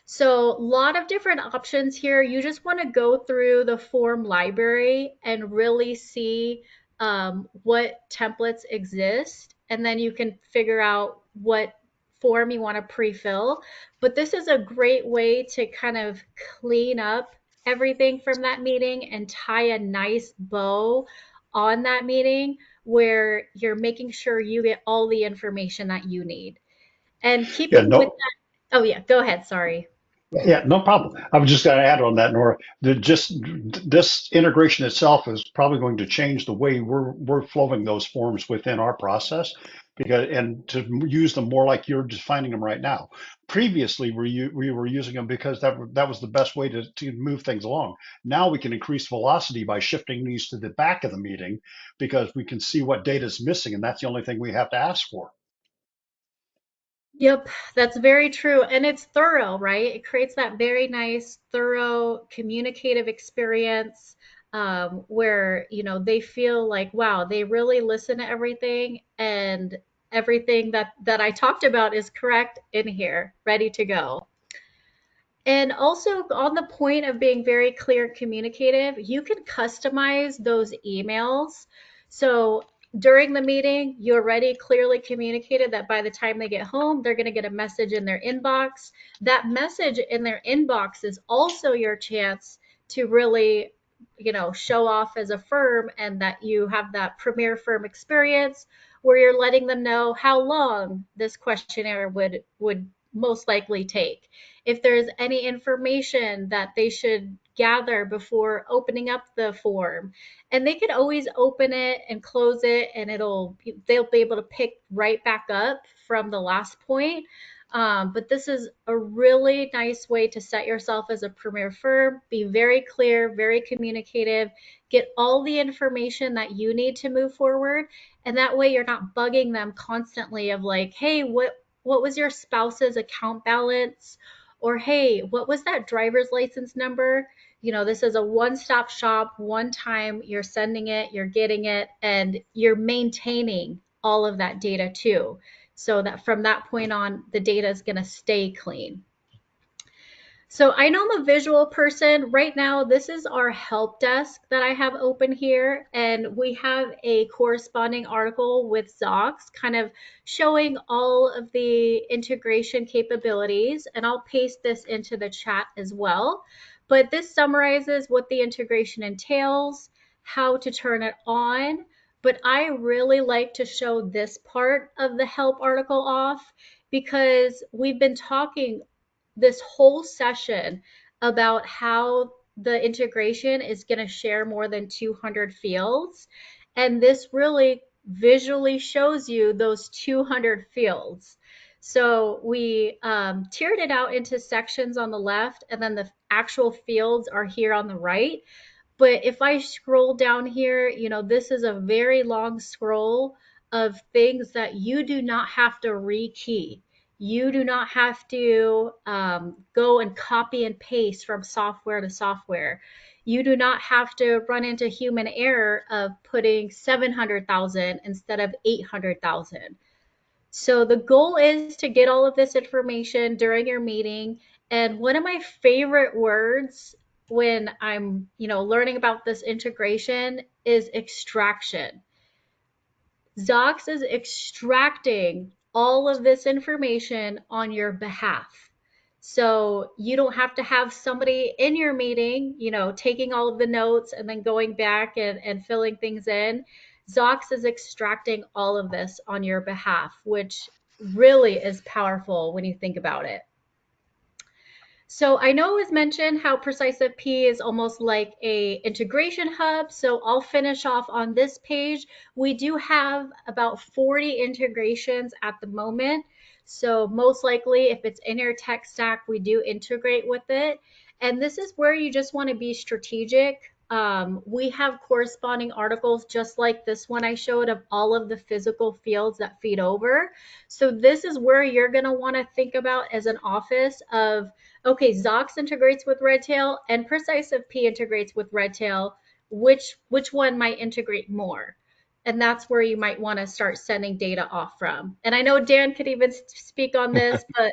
So a lot of different options here. You just want to go through the form library and really see what templates exist, and then you can figure out what form you want to pre-fill. But this is a great way to kind of clean up everything from that meeting and tie a nice bow on that meeting where you're making sure you get all the information that you need. And Yeah, keeping with no, that, oh yeah, go ahead, sorry. yeah, no problem. I was just going to add on that, Nora. Just this integration itself is probably going to change the way we're flowing those forms within our process, because and to use them more like you're just finding them right now. Previously, we were using them because that was the best way to move things along. Now we can increase velocity by shifting these to the back of the meeting because we can see what data is missing, and that's the only thing we have to ask for. Yep, that's very true. And it's thorough, right? It creates that very nice, thorough, communicative experience where, they feel like, wow, they really listen to everything and everything that I talked about is correct in here, ready to go. And also on the point of being very clear and communicative, you can customize those emails. So during the meeting, you already clearly communicated that by the time they get home, they're going to get a message in their inbox. That message in their inbox is also your chance to really, show off as a firm and that you have that premier firm experience where you're letting them know how long this questionnaire would most likely take, if there's any information that they should gather before opening up the form. And they can always open it and close it and they'll be able to pick right back up from the last point. But this is a really nice way to set yourself as a premier firm, be very clear, very communicative, get all the information that you need to move forward. And that way you're not bugging them constantly of like, hey, what was your spouse's account balance? Or hey, what was that driver's license number? This is a one-stop shop, one time you're sending it, you're getting it, and you're maintaining all of that data too. So that from that point on, the data is going to stay clean. So I know I'm a visual person. Right now, this is our help desk that I have open here, and we have a corresponding article with Zocks kind of showing all of the integration capabilities, and I'll paste this into the chat as well. But this summarizes what the integration entails, how to turn it on, but I really like to show this part of the help article off because we've been talking this whole session about how the integration is going to share more than 200 fields. And this really visually shows you those 200 fields. So we tiered it out into sections on the left, and then the actual fields are here on the right. But if I scroll down here, this is a very long scroll of things that you do not have to rekey. You do not have to go and copy and paste from software to software. You do not have to run into human error of putting 700,000 instead of 800,000. So the goal is to get all of this information during your meeting. And one of my favorite words when I'm, learning about this integration is extraction. Zocks is extracting all of this information on your behalf. So you don't have to have somebody in your meeting, taking all of the notes and then going back and filling things in. Zocks is extracting all of this on your behalf, which really is powerful when you think about it. So I know it was mentioned how PreciseFP is almost like a integration hub. So I'll finish off on this page. We do have about 40 integrations at the moment. So most likely if it's in your tech stack, we do integrate with it. And this is where you just want to be strategic. We have corresponding articles just like this one I showed of all of the physical fields that feed over. So this is where you're going to want to think about as an office of, okay, Zocks integrates with Redtail and PreciseFP integrates with Redtail. Which one might integrate more? And that's where you might want to start sending data off from. And I know Dan could even speak on this, but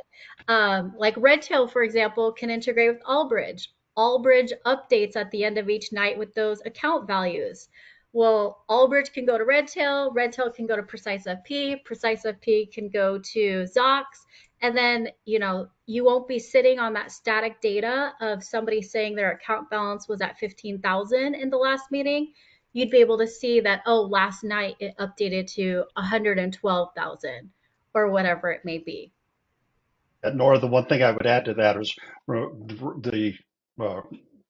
like Redtail, for example, can integrate with Allbridge. Allbridge updates at the end of each night with those account values. Well, Allbridge can go to Redtail, Redtail can go to PreciseFP, PreciseFP can go to Zocks, and then, you won't be sitting on that static data of somebody saying their account balance was at 15,000 in the last meeting. You'd be able to see that, oh, last night it updated to 112,000 or whatever it may be. Nor the one thing I would add to that is the uh,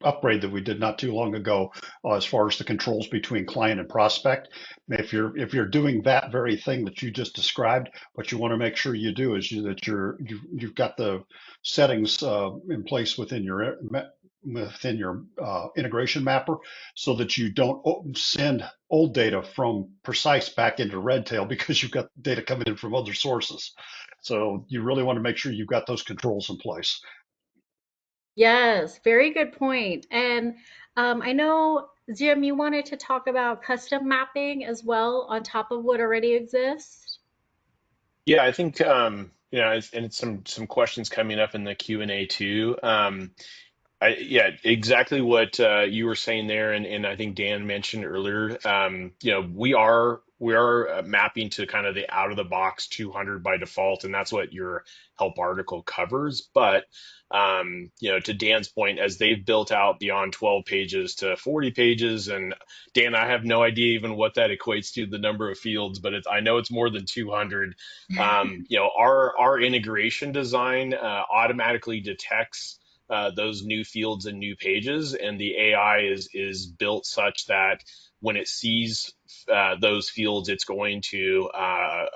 upgrade that we did not too long ago, as far as the controls between client and prospect. If you're doing that very thing that you just described, what you want to make sure you do is you've got the settings in place within your integration mapper, so that you don't send old data from Precise back into Redtail because you've got data coming in from other sources. So you really want to make sure you've got those controls in place. Yes, very good point. And I know, Jim, you wanted to talk about custom mapping as well on top of what already exists. Yeah, I think and it's some questions coming up in the Q&A too. Yeah, exactly what you were saying there, and I think Dan mentioned earlier. We are mapping to kind of the out of the box 200 by default, and that's what your help article covers. But to Dan's point, as they've built out beyond 12 pages to 40 pages, and Dan, I have no idea even what that equates to, the number of fields, but I know it's more than 200. Our integration design automatically detects those new fields and new pages, and the AI is built such that when it sees those fields, it's going to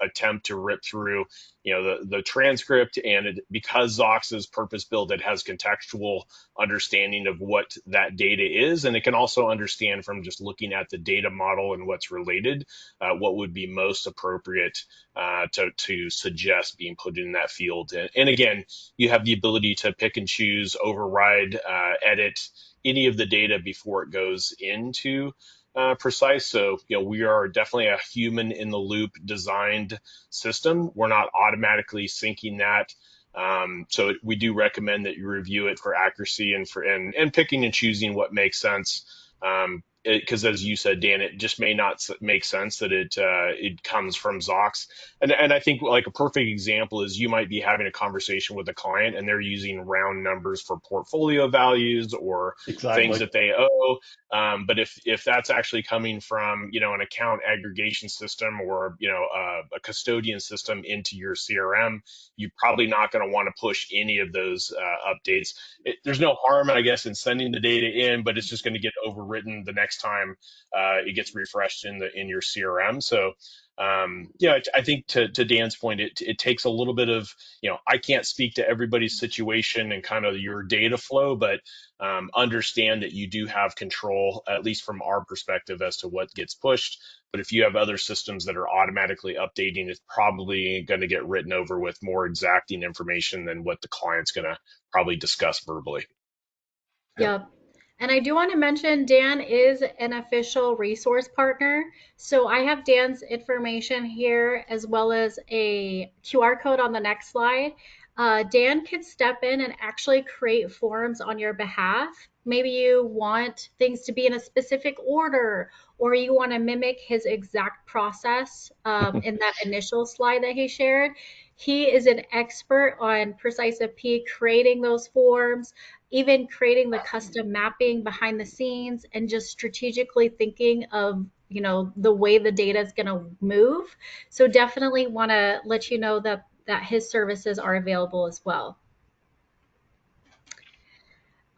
attempt to rip through, the transcript. And because Zocks is purpose built, it has contextual understanding of what that data is, and it can also understand from just looking at the data model and what's related, what would be most appropriate to suggest being put in that field. And again, you have the ability to pick and choose, override, edit any of the data before it goes into Precise. So, we are definitely a human in the loop designed system. We're not automatically syncing that. So we do recommend that you review it for accuracy and and picking and choosing what makes sense. Because as you said, Dan, it just may not make sense that it comes from Zocks. And I think like a perfect example is you might be having a conversation with a client and they're using round numbers for portfolio values or things Exactly. that they owe. But if that's actually coming from, an account aggregation system or, a custodian system into your CRM, you're probably not going to want to push any of those updates. There's no harm, I guess, in sending the data in, but it's just going to get overwritten the next time it gets refreshed in your CRM. So I think to Dan's point, it takes a little bit of, I can't speak to everybody's situation and kind of your data flow, but understand that you do have control, at least from our perspective, as to what gets pushed. But if you have other systems that are automatically updating, it's probably going to get written over with more exacting information than what the client's going to probably discuss verbally. Yep. Yep. And I do want to mention Dan is an official resource partner. So I have Dan's information here as well as a QR code on the next slide. Dan could step in and actually create forms on your behalf. Maybe you want things to be in a specific order, or you want to mimic his exact process in that initial slide that he shared. He is an expert on PreciseFP creating those forms, even creating the custom mapping behind the scenes and just strategically thinking of the way the data is going to move. So definitely want to let you know that his services are available as well.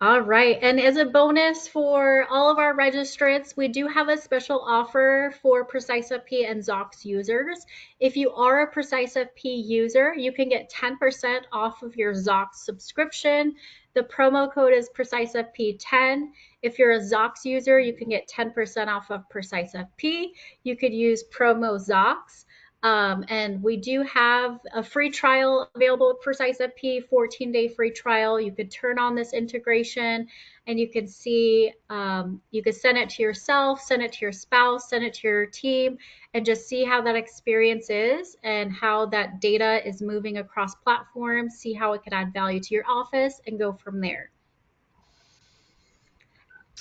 All right. And as a bonus for all of our registrants, we do have a special offer for PreciseFP and Zocks users. If you are a PreciseFP user, you can get 10% off of your Zocks subscription. The promo code is PreciseFP10. If you're a Zocks user, you can get 10% off of PreciseFP. You could use promo Zocks. And we do have a free trial available with PreciseFP, 14-day free trial. You could turn on this integration and you can see, you could send it to yourself, send it to your spouse, send it to your team, and just see how that experience is and how that data is moving across platforms, see how it can add value to your office and go from there.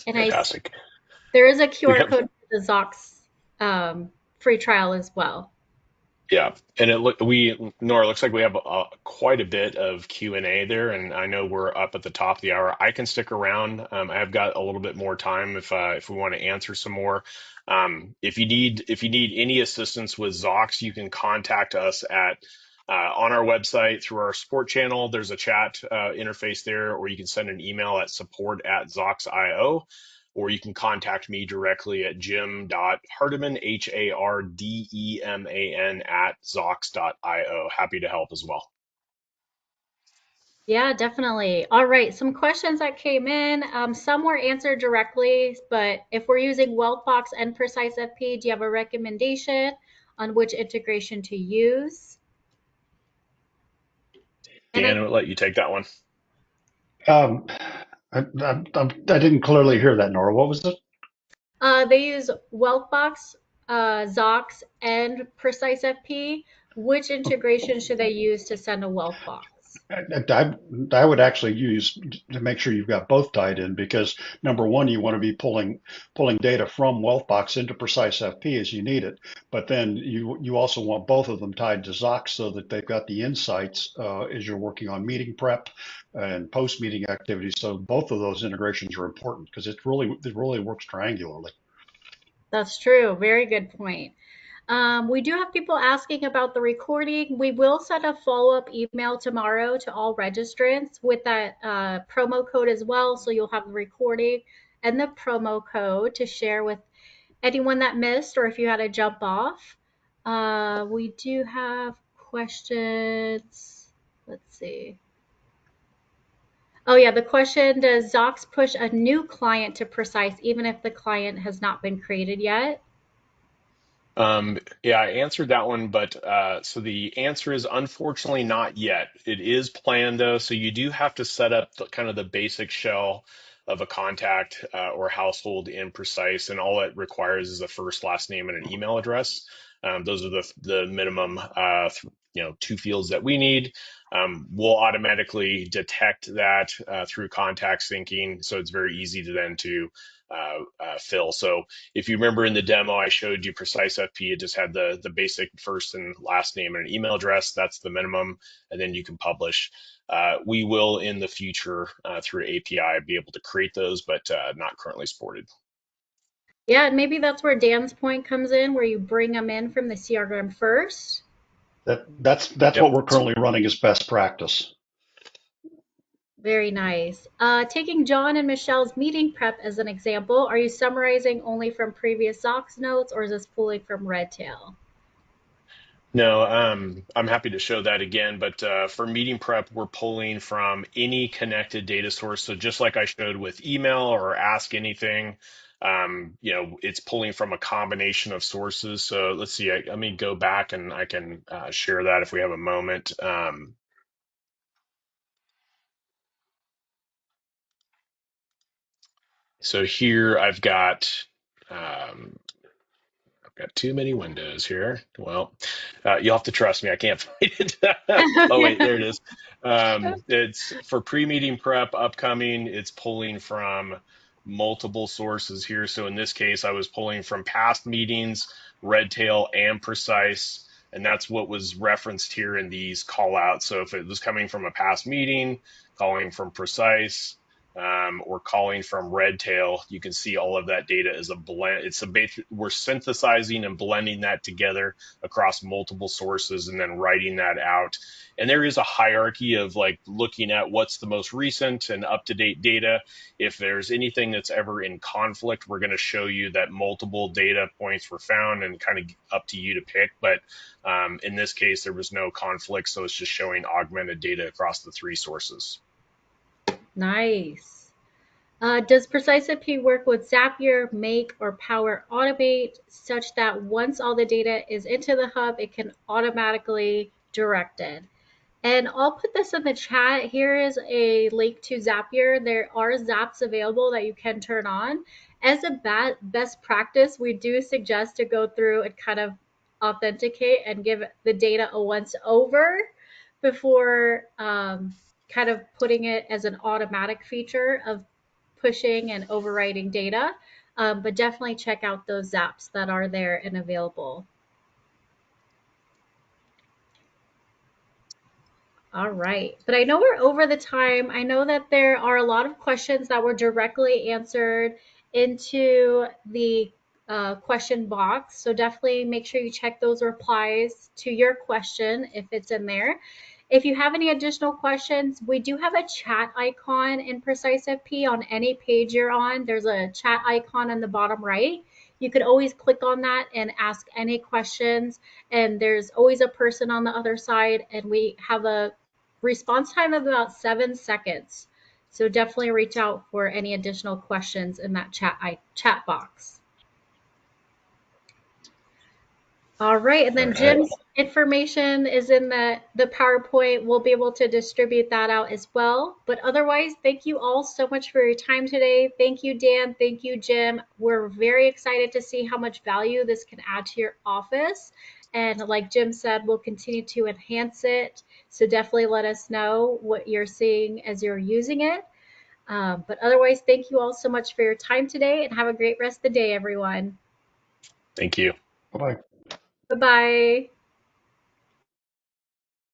And Fantastic. there is a We QR have code for the Zocks free trial as well. Yeah, and Nora, looks like we have quite a bit of Q&A there, and I know we're up at the top of the hour. I can stick around. I've got a little bit more time if we want to answer some more. If you need any assistance with Zocks, you can contact us at on our website through our support channel. There's a chat interface there, or you can send an email at support@Zocks.io, or you can contact me directly at jim.hardeman, HARDEMAN @Zocks.io. Happy to help as well. Yeah, definitely. All right, some questions that came in. Some were answered directly, but if we're using Wealthbox and PreciseFP, do you have a recommendation on which integration to use? And Dan, I'll let you take that one. Um, I didn't clearly hear that, Nora. What was it? they use Wealthbox, Zocks, and PreciseFP. Which integration should they use to send a Wealthbox? I would actually use to make sure you've got both tied in because number one, you want to be pulling data from Wealthbox into PreciseFP as you need it, but then you also want both of them tied to Zox so that they've got the insights as you're working on meeting prep and post meeting activities. So both of those integrations are important because it really works triangularly. That's true. Very good point. We do have people asking about the recording. We will send a follow-up email tomorrow to all registrants with that promo code as well. So you'll have the recording and the promo code to share with anyone that missed or if you had to jump off. We do have questions. Let's see. Oh yeah, the question, does Zocks push a new client to Precise even if the client has not been created yet? Yeah, I answered that one, but so the answer is unfortunately not yet. It is planned though, so you do have to set up kind of the basic shell of a contact or household in Precise, and all it requires is a first, last name, and an email address. Those are the minimum, two fields that we need. We'll automatically detect that through contact syncing, so it's very easy to then to fill. So if you remember in the demo, I showed you PreciseFP. It just had the basic first and last name and an email address. That's the minimum, and then you can publish. We will in the future through API be able to create those, but not currently supported. Yeah, and maybe that's where Dan's point comes in, where you bring them in from the CRM first. That's Yep. what we're currently running as best practice. Very nice. Taking John and Michelle's meeting prep as an example, are you summarizing only from previous Zocks notes or is this pulling from Redtail? No, I'm happy to show that again, but for meeting prep, we're pulling from any connected data source. So just like I showed with email or ask anything, it's pulling from a combination of sources. So let's see, let me go back and I can share that if we have a moment. So here um, I've got too many windows here. Well, you'll have to trust me. I can't find it. Oh, wait, there it is. It's for pre-meeting prep upcoming. It's pulling from multiple sources here. So in this case, I was pulling from past meetings, Redtail, and Precise. And that's what was referenced here in these call outs. So if it was coming from a past meeting, calling from Precise, or calling from Redtail, you can see all of that data is a blend. We're synthesizing and blending that together across multiple sources and then writing that out. And there is a hierarchy of like looking at what's the most recent and up to date data. If there's anything that's ever in conflict, we're going to show you that multiple data points were found and kind of up to you to pick. But in this case, there was no conflict, so it's just showing augmented data across the three sources. Nice. Does PreciseFP work with Zapier, Make, or Power Automate such that once all the data is into the hub, it can automatically direct it? And I'll put this in the chat. Here is a link to Zapier. There are Zaps available that you can turn on. As a best practice, we do suggest to go through and kind of authenticate and give the data a once over before kind of putting it as an automatic feature of pushing and overwriting data. But definitely check out those Zaps that are there and available. All right. But I know we're over the time. I know that there are a lot of questions that were directly answered into the question box. So definitely make sure you check those replies to your question if it's in there. If you have any additional questions, we do have a chat icon in PreciseFP on any page you're on. There's a chat icon in the bottom right. You could always click on that and ask any questions. And there's always a person on the other side. And we have a response time of about 7 seconds. So definitely reach out for any additional questions in that chat box. All right, and All then right. Jim's information is in the PowerPoint. We'll be able to distribute that out as well. But otherwise, thank you all so much for your time today. Thank you, Dan. Thank you, Jim. We're very excited to see how much value this can add to your office. And like Jim said, we'll continue to enhance it. So definitely let us know what you're seeing as you're using it. But otherwise, thank you all so much for your time today and have a great rest of the day, everyone. Thank you. Bye-bye. Bye bye.